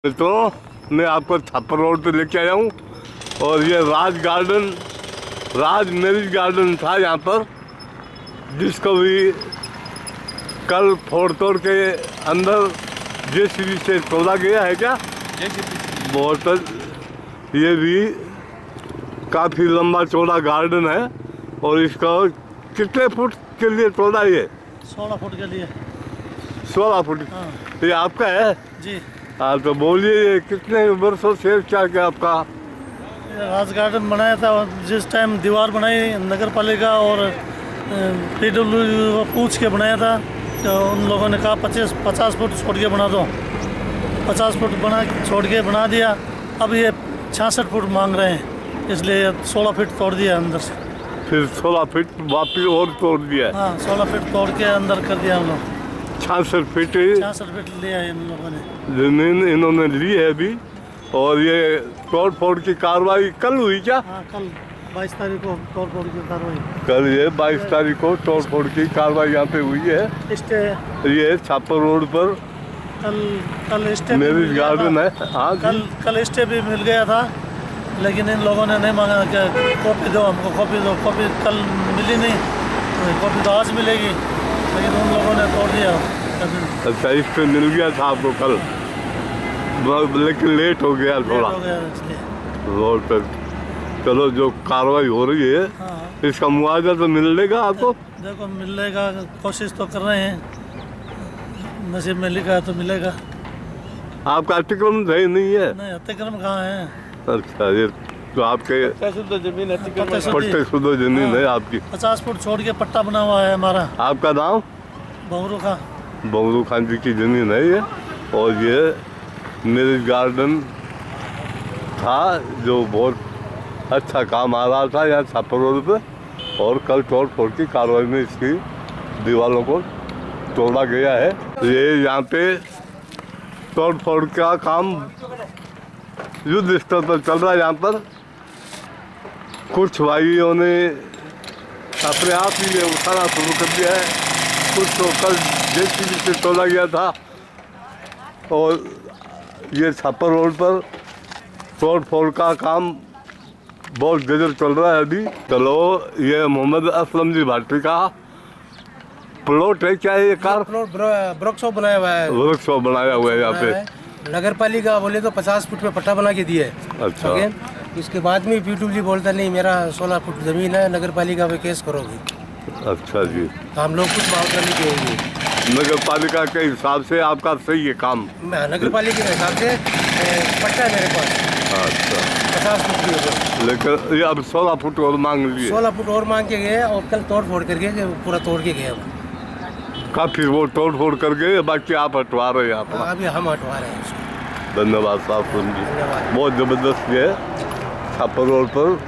मित्रों, मैं आपको छप्पर रोड पे लेके आया हूँ और ये राज मैरिज गार्डन था यहाँ पर, जिसको भी कल फोड़ के अंदर जेसीबी से तोड़ा गया है। क्या बहुत ये भी काफ़ी लंबा चौड़ा गार्डन है और इसका कितने फुट के लिए तोड़ा ये? 16 फुट के लिए। 16 फुट। हाँ। ये आपका है जी। हाँ, तो बोलिए कितने वर्षों से क्या क्या आपका? राज गार्डन बनाया था जिस टाइम दीवार बनाई नगर पालिका और PWD को पूछ के बनाया था, तो उन लोगों ने कहा 50 फुट छोड़ के बना दो। 50 फुट छोड़ के बना दिया। अब ये 66 फुट मांग रहे हैं, इसलिए 16 फीट तोड़ दिया अंदर से। फिर 16 फीट वापिस और तोड़ दिया? हाँ, 16 फीट तोड़ के अंदर कर दिया हम लोग। 66 फीट लिया है इन लोगों ने। जमीन इन्होंने ली है अभी। और ये तोड़ फोड़ की कार्रवाई कल हुई क्या? हाँ, कल 22 तारीख को तोड़ फोड़ की कार्रवाई। कल ये 22 तारीख को तोड़ फोड़ की कार्रवाई यहाँ पे हुई है। ये छापर रोड पर कल स्टे मैरिज गार्डन है। हाँ, कल स्टे भी मिल गया था, लेकिन इन लोगों ने नहीं मांगा कि कॉपी दो हमको, कॉपी दो। कॉपी कल मिली नहीं, कॉपी तो आज मिलेगी, लेकिन उन लोगों ने तोड़ दिया। अच्छा, इस पे मिल गया था आपको कल, लेकिन लेट हो गया थोड़ा रोड पर। चलो, जो कार्रवाई हो रही है, हाँ। इसका मुआवजा तो मिलेगा आपको? देखो, मिलेगा, कोशिश तो कर रहे हैं, नसीब में लिखा है तो मिलेगा। आपका अतिक्रमण सही नहीं है? नहीं, अतिक्रमण कहाँ है। अच्छा, ये तो आपके पट्टे शुद्ध जमीन है आपकी। 50 फुट छोड़ के पट्टा बना हुआ है हमारा। आपका नाम? बंगरू खान जी की जमीन है ये। और ये मैरिज गार्डन था जो बहुत अच्छा काम आ रहा था यहाँ छापर रोड पे, और कल तोड़ फोड़ की कार्रवाई में इसकी दीवारों को तोड़ा गया है। ये यहाँ पे तोड़ फोड़ का काम युद्ध स्तर पर चल रहा है। यहाँ पर कुछ भाइयों ने अपने आप ही ये उठाना शुरू कर दिया है, कुछ तो कल जेसीबी से तोड़ा गया था। और ये छापर रोड पर तोड़ फोड़ का काम बहुत गजब चल रहा है अभी। चलो, ये मोहम्मद असलम जी भाटी का प्लॉट है क्या? ये कार वर्कशॉप बनाया हुआ है। वर्कशॉप बनाया हुआ है यहाँ पे। नगर पालिका बोले तो 50 फुट पे पट्टा बना के दिया है। अच्छा। इसके बाद में PWD बोलता नहीं, मेरा 16 फुट जमीन है, नगर पालिका पे केस करोगे। अच्छा जी। तो हम लोग कुछ मुआवजा नहीं देंगे। नगर पालिका के हिसाब से आपका सही है काम? नगर पालिका के हिसाब से पट्टा है मेरे पास। अच्छा, 50 फुट के ऊपर। लेकिन ये अब 16 फुट और मांग लिए। 16 फुट और मांग के गए और कल तोड़ फोड़ करके पूरा तोड़ के गए। काफी वो तोड़ फोड़ कर गए, बाकी आप हटवा रहे हैं आप? अभी हम हटवा रहे हैं उसको। धन्यवाद साहब जी, बहुत ज़बरदस्त ये छापर रोड पर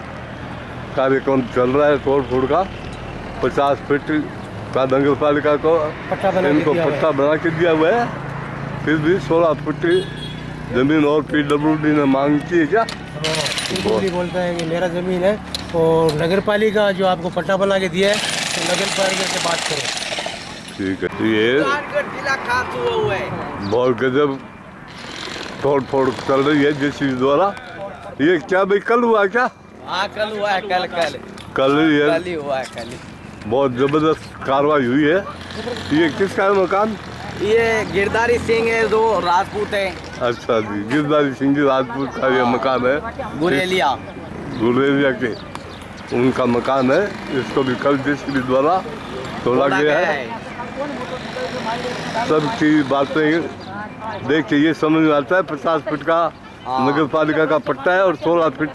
कार्यक्रम चल रहा है तोड़ फोड़ का। 50 फीट का नगर पालिका को इनको पट्टा बना के दिया हुआ है, फिर भी 16 फुट जमीन और PWD ने मांग की है क्या? PWD बोलता है कि मेरा जमीन है और नगर पालिका जो आपको पट्टा बना के दिया है, तो नगर पालिका से बात करो। ठीक है। ये बहुत गजब तोड़ फोड़ चल रही है जेसीबी द्वारा। ये क्या भाई कल हुआ क्या? हाँ, कल हुआ है। कल ही हुआ है। कल बहुत जबरदस्त कार्रवाई हुई है। ये किसका है मकान? ये गिरधारी सिंह है जो राजपूत है। अच्छा जी, गिरधारी सिंह जी राजपूत का ये मकान है। गुरेलिया के उनका मकान है। इसको भी कल जेसीबी द्वारा तोड़ा गया है। सबकी बातें देख के ये समझ में आता है 50 फीट का नगर पालिका का पट्टा है और 16 फीट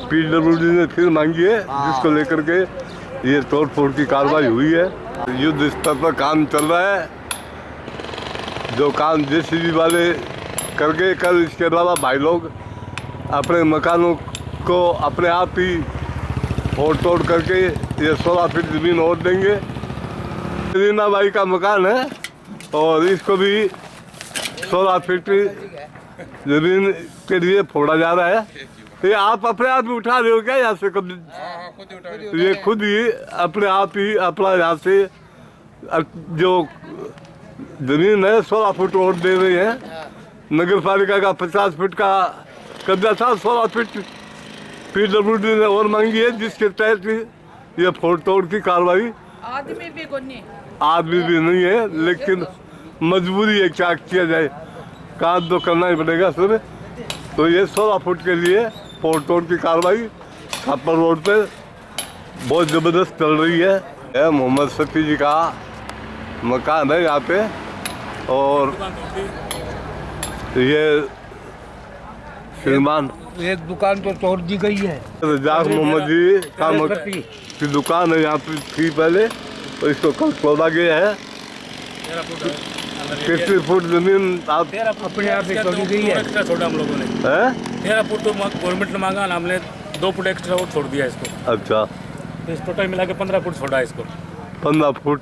PWD ने फिर मांगी है, जिसको लेकर के ये तोड़ फोड़ की कार्रवाई हुई है। युद्ध स्तर पर काम चल रहा है। जो काम जेसीबी वाले कर गए कल, इसके अलावा भाई लोग अपने मकानों को अपने आप ही फोड़ तोड़ करके ये 16 फीट जमीन और देंगे। रीना बाई का मकान है और इसको भी 16 फीट जमीन के लिए फोड़ा जा रहा है। ये आप अपने आप ही उठा रहे हो क्या यहाँ से? कभी ये खुद ही अपने आप ही अपना यहाँ से जो जमीन है 16 फुट और दे रहे हैं। नगर पालिका का 50 फीट का कब्जा था, 16 फीट PWD ने और मांगी है, जिसके तहत ये फोड़ तोड़ की कार्रवाई। आदमी भी कोई नहीं, आदमी भी नहीं है, लेकिन मजबूरी है, क्या किया जाए, काम तो करना ही पड़ेगा सर। तो ये 16 फुट के लिए फोड़ तोड़ की कार्रवाई छापर रोड पे बहुत ज़बरदस्त चल रही है। यह मोहम्मद शफी जी का मकान है यहाँ पे, और ये श्रीमान एक दुकान तो तोड़ दी गई है। रजाक मोहम्मद जी का की दुकान है यहाँ पे थी पहले, और इसको कल तोड़ा गया है। कितनी फुट जमीन आप अपने आप ही तोड़ी गई है। एक्स्ट्रा छोड़ा हम लोगों ने, 13 फुट तो गवर्नमेंट ने मांगा, हमने 2 फुट एक्स्ट्रा और छोड़ दिया इसको। अच्छा, तो इस टोटल मिला के 15 फुट छोड़ा है इसको। 15 फुट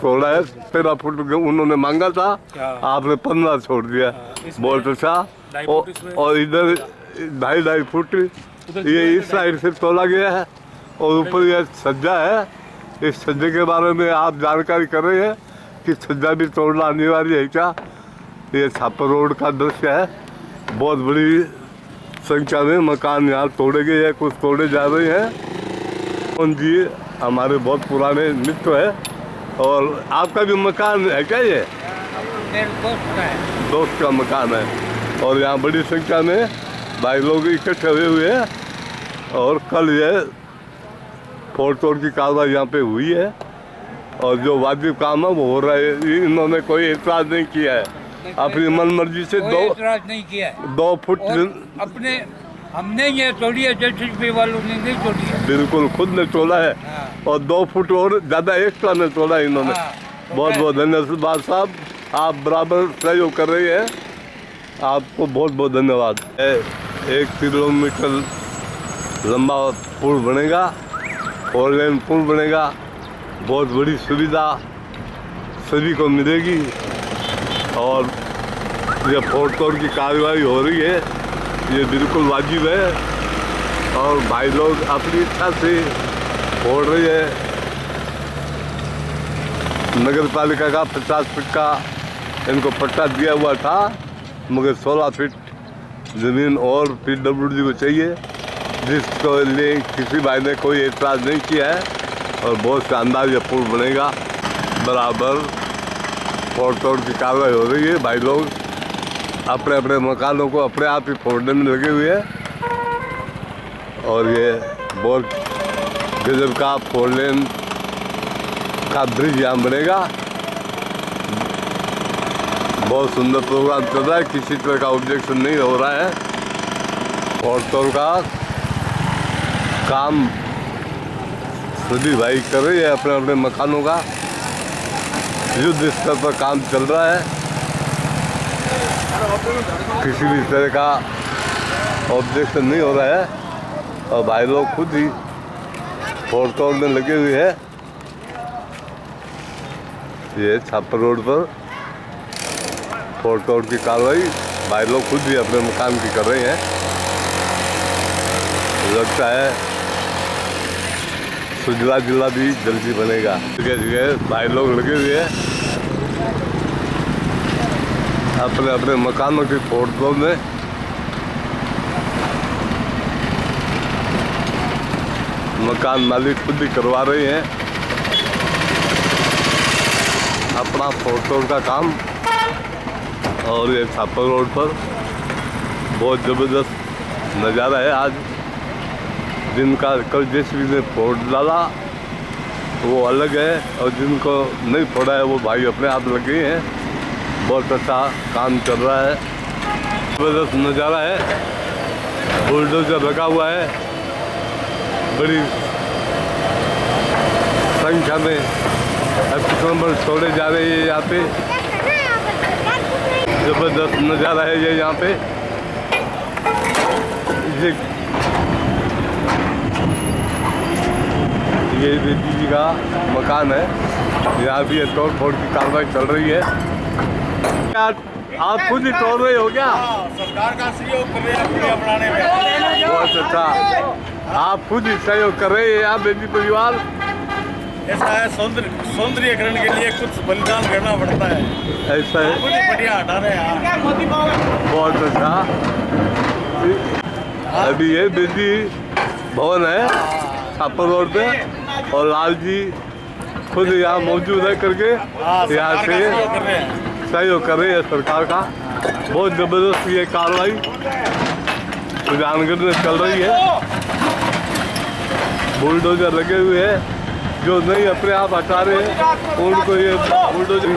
छोड़ा है, 13 फुट उन्होंने मांगा था, आपने 15 छोड़ दिया, बहुत अच्छा। और इधर 2.5 फुट ये इस साइड से तोड़ा गया है, और ऊपर यह सज्जा है। इस सज्जे के बारे में आप जानकारी कर रहे हैं कि सज्जा भी तोड़ना अनिवार्य है क्या? ये छापर रोड का दृश्य है, बहुत बड़ी संख्या में मकान यहाँ तोड़े गए हैं, कुछ तोड़े जा रहे हैं। उन जी हमारे बहुत पुराने मित्र है। और आपका भी मकान है क्या? ये दोस्त का मकान है, और यहाँ बड़ी संख्या में भाई लोग इकट्ठे हुए हैं, और कल ये फोड़ तोड़ की कार्रवाई यहाँ पे हुई है, और जो वाजिब काम है वो हो रहा है। इन्होंने कोई एतराज नहीं किया है, अपनी मन मर्जी से कोई एतराज नहीं किया है। 2 फुट अपने हमने ये तोड़ी है, JCB वालों ने नहीं तोड़ी है। बिल्कुल खुद ने तोड़ा है, और 2 फुट और ज़्यादा एक्स्ट्रा में तोड़ा है इन्होंने। बहुत बहुत धन्यवाद साहब, आप बराबर सहयोग कर रहे हैं, आपको बहुत बहुत धन्यवाद। 1 किलोमीटर लंबा पुल बनेगा, 4 लेन पुल बनेगा, बहुत बड़ी सुविधा सभी को मिलेगी। और ये फोड़ तोड़ की कार्रवाई हो रही है, ये बिल्कुल वाजिब है, और भाई लोग अपनी इच्छा से फोड़ रहे हैं। नगर पालिका का 50 फीट का इनको पट्टा दिया हुआ था, मगर 16 फीट ज़मीन और PWD को चाहिए, जिसको लिए किसी भाई ने कोई एतराज़ नहीं किया है, और बहुत शानदार ये पुल बनेगा। बराबर फोड़ तोड़ की कार्रवाई हो रही है, भाई लोग अपने अपने मकानों को अपने आप ही फोड़ने में लगे हुए हैं, और ये बहुत गजब का 4 लेन का ब्रिज यहाँ बनेगा। बहुत सुंदर प्रोग्राम चल रहा है, किसी तरह का ऑब्जेक्शन नहीं हो रहा है। फोड़ तोड़ का काम सभी भाई कर रहे हैं, अपने अपने मकानों का युद्ध स्तर पर काम चल रहा है। किसी भी तरह का ऑब्जेक्शन नहीं हो रहा है, और भाई लोग खुद ही फोड़ तोड़ने लगे हुए हैं। ये छापर रोड पर फोड़ तोड़ की कार्रवाई भाई लोग खुद ही अपने मकान की कर रहे हैं। लगता है सुजला जिला भी जल्दी बनेगा। जगह जगह भाई लोग लगे हुए हैं अपने अपने मकानों की फोड़ तोड़ में। मकान मालिक खुद ही करवा रहे हैं अपना फोड़ तोड़ का काम। और ये छापर रोड पर बहुत ज़बरदस्त नज़ारा है आज, जिनका कल JCB ने फोड़ डाला वो अलग है, और जिनको नहीं फोड़ा है वो भाई अपने आप लगे हैं। बहुत अच्छा काम चल रहा है, ज़बरदस्त नज़ारा है। बुलडोजर लगा हुआ है, बड़ी संख्या में अतिक्रमण छोड़े जा रहे हैं यहाँ पे। ज़बरदस्त नज़ारा है ये यहाँ पे। ये बेटी जी का मकान है, यहाँ भी ये तोड़ फोड़ की कार्रवाई चल रही है। आप खुद ही तोड़ रहे हो क्या? सरकार का सहयोग कर रहे हैं पुलिया बनाने में। बहुत अच्छा, आप खुद ही सहयोग कर रहे हैं यहाँ बेटी परिवार। ऐसा है, सौंदर्यकरण के लिए कुछ बलिदान करना पड़ता है। ऐसा है, बहुत ही बढ़िया हटा रहे हैं आप। बहुत अच्छा। अभी ये बिजली भवन है छापर रोड पे, और लाल जी खुद यहाँ मौजूद है करके यहाँ से सहयोग कर रहे हैं सरकार का। बहुत ज़बरदस्त ये कार्रवाई सुजानगढ़ में चल रही है। बुलडोजर लगे हुए हैं, जो नहीं अपने आप हटा रहे हैं उनको ये बुलडोजर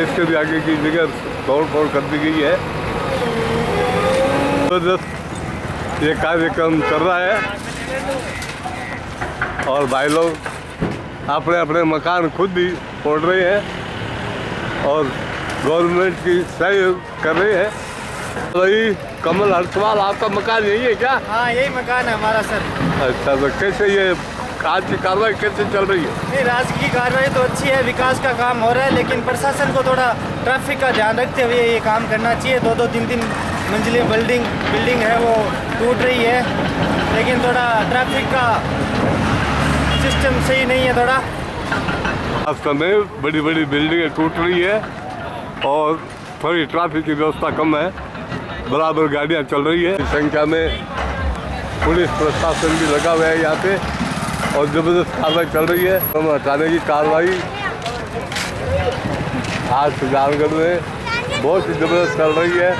इसके भी आगे की जगह तोड़ फोड़ कर दी गई है। जबरदस्त ये कार्यक्रम चल रहा है, और भाई लोग अपने अपने मकान खुद ही तोड़ रहे हैं और गवर्नमेंट की सहयोग कर रहे हैं। वही कमल हर्षवाल, आपका मकान यही है क्या? हाँ, यही मकान है हमारा सर। अच्छा, तो कैसे ये आज की कार्रवाई कैसे चल रही है? नहीं, राज्य की कार्रवाई तो अच्छी है, विकास का काम हो रहा है, लेकिन प्रशासन को थोड़ा ट्रैफिक का ध्यान रखते हुए ये काम करना चाहिए। 2-2, 3-3 मंजिली बिल्डिंग है वो टूट रही है, लेकिन थोड़ा ट्रैफिक का सिस्टम सही नहीं है थोड़ा। रास्ते में बड़ी बड़ी बिल्डिंगें टूट रही है और थोड़ी ट्रैफिक की व्यवस्था कम है, बराबर गाड़ियां चल रही है। संख्या में पुलिस प्रशासन भी लगा हुआ है यहाँ पे, और ज़बरदस्त कार्रवाई चल रही है। हम हटाने की कार्रवाई आज सुजानगढ़ में बहुत ही ज़बरदस्त चल रही है।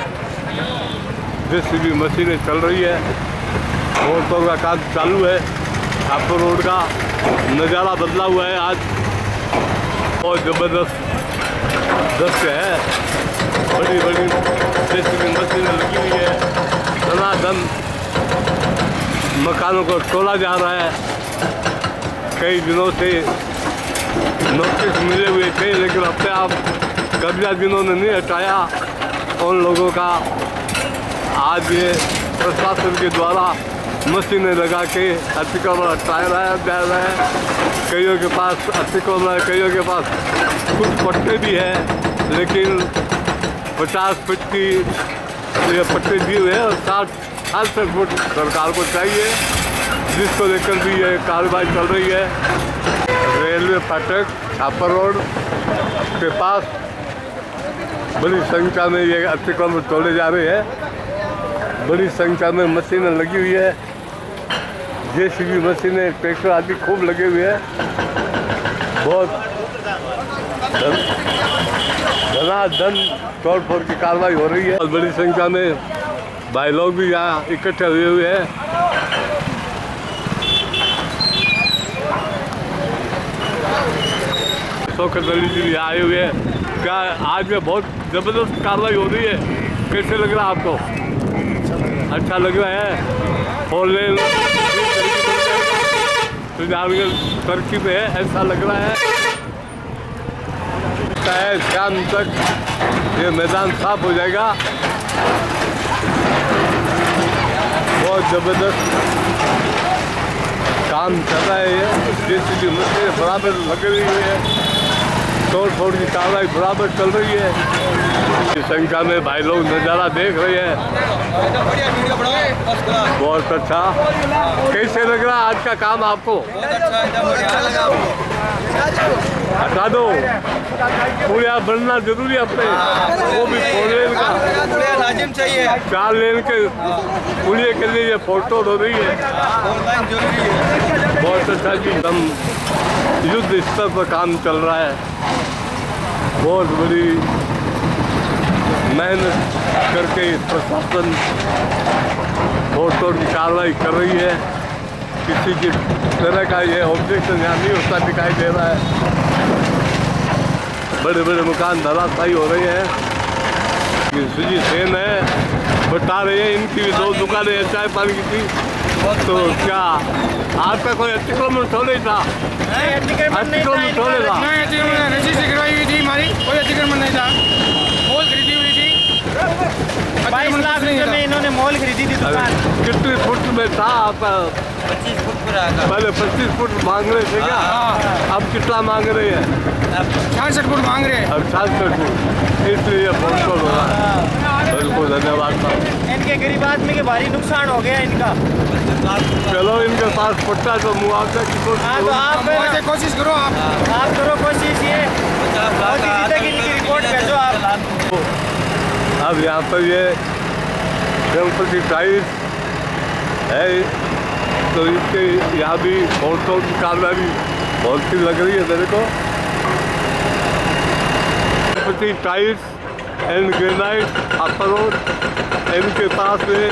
JCB मशीनें चल रही है, मोटरों का काम चालू है। छापर रोड का नज़ारा बदला हुआ है आज, बहुत ज़बरदस्त दृश्य है। बड़ी बड़ी JCB मशीनें लगी हुई है, धनाधन मकानों को तोड़ा जा रहा है। कई दिनों से नोटिस मिले हुए थे, लेकिन अपने आप कब्जा जिन्होंने नहीं हटाया उन लोगों का आज ये प्रशासन के द्वारा मशीनें लगा के अतिक्रमण हटाया जा रहा है। कईयों के पास अतिक्रमण है, कईयों के पास कुछ पट्टे भी है, लेकिन 50 फुट की ये पट्टे दिए हुए हैं और 60 फुट सरकार को चाहिए, जिसको लेकर भी ये कार्रवाई चल रही है। रेलवे फाटक छापर रोड के पास बड़ी संख्या में ये अतिक्रमण तोड़े जा रहे हैं। बड़ी संख्या में मशीनें लगी हुई है, JCB मशीनें, ट्रैक्टर आदि खूब लगे हुए हैं। बहुत धनाधन तोड़ फोड़ की कार्रवाई हो रही है और बड़ी संख्या में भाई लोग भी यहाँ इकट्ठे हुए हैं। शौकत अली जी भी आए हुए हैं। क्या आज में बहुत ज़बरदस्त कार्रवाई हो रही है, कैसे लग रहा है आपको? अच्छा लग रहा है। 4 लेन सुजानगढ़ तरक्की में है, ऐसा लग रहा है। शाम तक ये मैदान साफ हो जाएगा। बहुत ज़बरदस्त काम चल रहा है। ये JCB मशीनें बराबर लग रही है, तोड़ फोड़ की कार्रवाई बराबर चल रही है। इस संख्या में भाई लोग नज़ारा देख रहे हैं। बहुत अच्छा। कैसे लग रहा है आज का काम आपको? हटा दो, पुलिया बनना जरूरी है अपने, वो भी 4 लेन का लाजिम चाहिए। 4 लेन के पुलिया के लिए ये फोटो हो रही है। बहुत अच्छा जी, हम युद्ध स्तर पर काम चल रहा है। बहुत बड़ी मेहनत करके प्रशासन फोटो की कार्रवाई कर रही है। किसी की तरह का ये ऑब्जेक्शन यहाँ नहीं होता दिखाई दे रहा है। बड़े बड़े मकान धराशायी हो रहे हैं। ये सुजी सेन है, बता रहे हैं इनकी भी 2 दुकानें हैं चाय पानी की थी। तो क्या आपका कोई अतिक्रमण थोड़े था? अतिक्रमण थोड़े था? रजिस्ट्री करवाई हुई थी हमारी, कोई अतिक्रमण नहीं था। मॉल खरीदी हुई थी, 22 लाख रुपये में इन्होंने मॉल खरीदी थी दुकान। कितने फुट में था आपका? 25 फुट पर आएगा। पहले 25 फुट मांग रहे थे क्या? अब कितना मांग रहे हैं? 66 फुट मांग रहे हैं। अब 66 फुट, इसलिए फोन कॉल हो रहा है। बिल्कुल धन्यवाद साहब। इनके गरीब आदमी के भारी नुकसान हो गया इनका। चलो इनके पास पट्टा तो मुआवजा की हाँ तो आप कोशिश करो, आप करो कोशिश। ये इनकी रिपोर्ट भेजो आप। अब यहाँ पर ये गणपति टाइल्स है, तो इसके यहाँ भी फोटो की कार्रवाई बहुत सी लग रही है मेरे को। Ganpati tiles and granite upper road, इनके पास में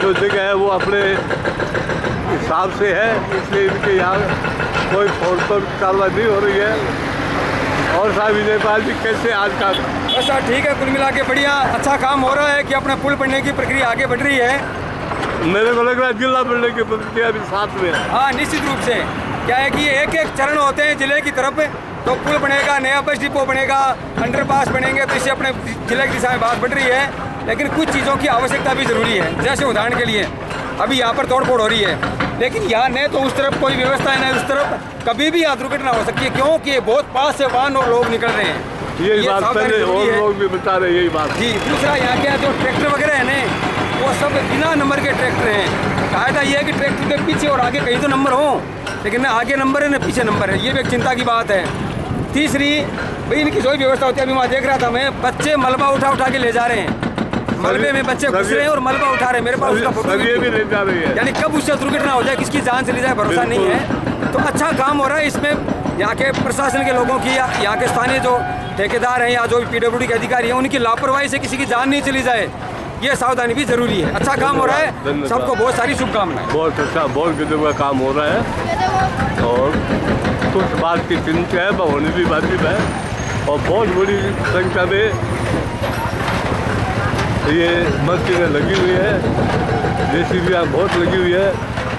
जो जगह है वो अपने हिसाब से है, इसलिए इनके यहाँ कोई फोटो की कार्रवाई नहीं हो रही है। और साहब विजय पाल जी कैसे आज का? बस सर ठीक है, कुल मिला के बढ़िया अच्छा काम हो रहा है कि अपना पुल बनने की प्रक्रिया आगे बढ़ रही है। मेरे को लग रहा है जिला बनने की प्रक्रिया भी साथ में है। हाँ निश्चित रूप से, क्या है कि एक एक चरण होते हैं जिले की तरफ, तो पुल बनेगा, नया बस डिपो बनेगा, अंडरपास बनेंगे, तो इससे अपने जिले की दिशा में बात बढ़ रही है। लेकिन कुछ चीज़ों की आवश्यकता भी ज़रूरी है। जैसे उदाहरण के लिए अभी यहाँ पर तोड़फोड़ हो रही है, लेकिन यहाँ न तो उस तरफ कोई व्यवस्था है न उस तरफ, कभी भी यहाँ दुर्घटना हो सकती है, क्योंकि बहुत पास से वाहन और लोग निकल रहे हैं। यही बात पहले और लोग भी बता रहे, यही बात जी। दूसरा यहाँ के जो ट्रैक्टर वगैरह है ना, वो सब बिना नंबर के ट्रैक्टर हैं। कायदा ये है कि ट्रैक्टर के पीछे और आगे कहीं तो नंबर हो, लेकिन ना आगे नंबर है ना पीछे नंबर है, ये भी एक चिंता की बात है। तीसरी भाई इनकी जो भी व्यवस्था होती है, अभी वहाँ देख रहा था मैं, बच्चे मलबा उठा उठा के ले जा रहे हैं, मलबे में बच्चे घुस रहे हैं और मलबा उठा रहे हैं। मेरे पास उसका फोटो भी ले जा रही है, यानी कब उससे दुर्घटना हो जाए, किसकी जान चली जाए, भरोसा नहीं है। तो अच्छा काम हो रहा है इसमें, यहाँ के प्रशासन के लोगों की या यहाँ के स्थानीय जो ठेकेदार हैं या जो भी PWD के अधिकारी हैं, उनकी लापरवाही से किसी की जान नहीं चली जाए, ये सावधानी भी जरूरी है। अच्छा काम हो रहा है, सबको बहुत सारी शुभकामनाएं। बहुत अच्छा, बहुत गजब का काम हो रहा है और कुछ बात की चिंता है, होने भी वाजिब है। और बहुत बड़ी संख्या में ये मशीनें लगी हुई है, JCB बहुत लगी हुई है,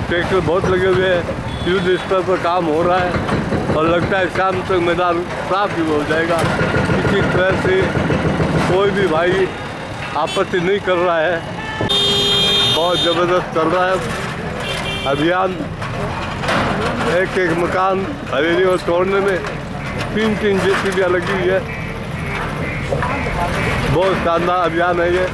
ट्रैक्टर बहुत लगे हुए हैं, युद्ध स्तर पर काम हो रहा है और लगता है शाम तक मैदान साफ ही हो जाएगा। किसी तरह से कोई भी भाई आपत्ति नहीं कर रहा है, बहुत ज़बरदस्त चल रहा है अभियान। एक एक मकान हवेली और तोड़ने में 3 JCB लगी हुई है। बहुत शानदार अभियान है ये।